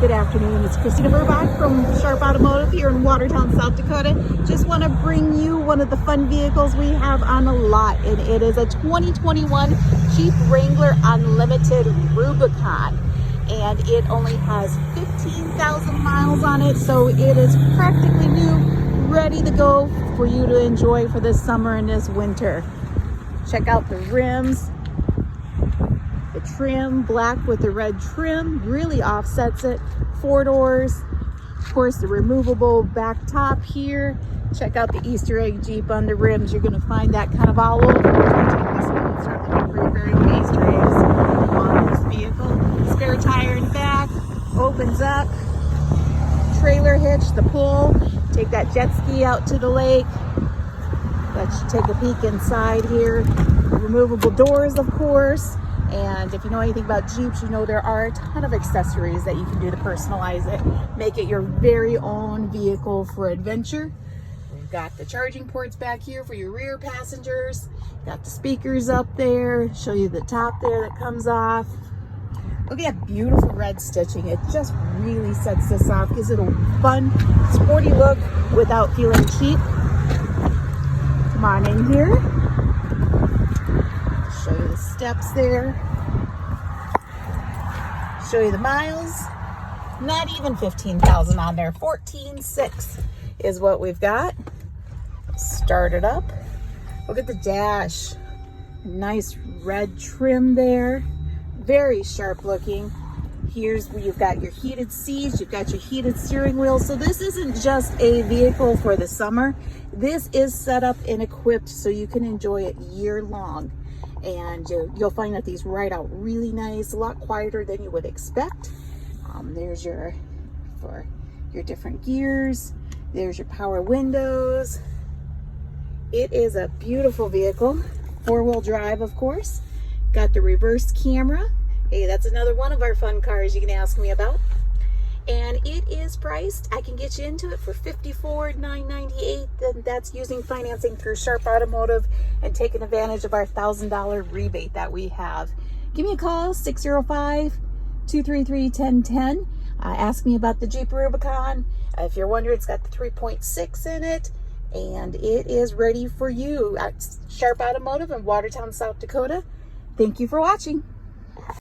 good afternoon. It's Christina from Sharp Automotive here in Watertown, South Dakota. Just want to bring you one of the fun vehicles we have on the lot, and it is a 2021 Jeep Wrangler Unlimited Rubicon. And it only has 15,000 miles on it, so it is practically new, ready to go for you to enjoy for this summer and this winter. Check out the rims. The trim, black with the red trim, really offsets it. 4 doors. Of course, the removable back top here. Check out the Easter egg Jeep on the rims. You're going to find that kind of all over. Take this one and start looking for your very own Easter eggs on this vehicle. Spare tire in the back. Opens up. Trailer hitch, the pull. Take that jet ski out to the lake. Let's take a peek inside here. Removable doors, of course. And if you know anything about Jeeps, you know there are a ton of accessories that you can do to personalize it. Make it your very own vehicle for adventure. We've got the charging ports back here for your rear passengers. Got the speakers up there. Show you the top there that comes off. Look at that beautiful red stitching. It just really sets this off. Gives it a fun, sporty look without feeling cheap. Come on in here. Show you the steps there. Show you the miles. Not even 15,000 on there. 14,600 is what we've got. Start it up. Look at the dash. Nice red trim there. Very sharp looking. Here's where you've got your heated seats. You've got your heated steering wheel. So this isn't just a vehicle for the summer. This is set up and equipped so you can enjoy it year long. And you'll find that these ride out really nice, a lot quieter than you would expect. There's your different gears. There's your power windows. It is a beautiful vehicle. 4-wheel drive, of course. Got the reverse camera. Hey, that's another one of our fun cars you can ask me about. And it is priced, I can get you into it for $54,998. And that's using financing through Sharp Automotive and taking advantage of our $1,000 rebate that we have. Give me a call, 605-233-1010. Ask me about the Jeep Rubicon. If you're wondering, it's got the 3.6 in it, and it is ready for you at Sharp Automotive in Watertown, South Dakota. Thank you for watching.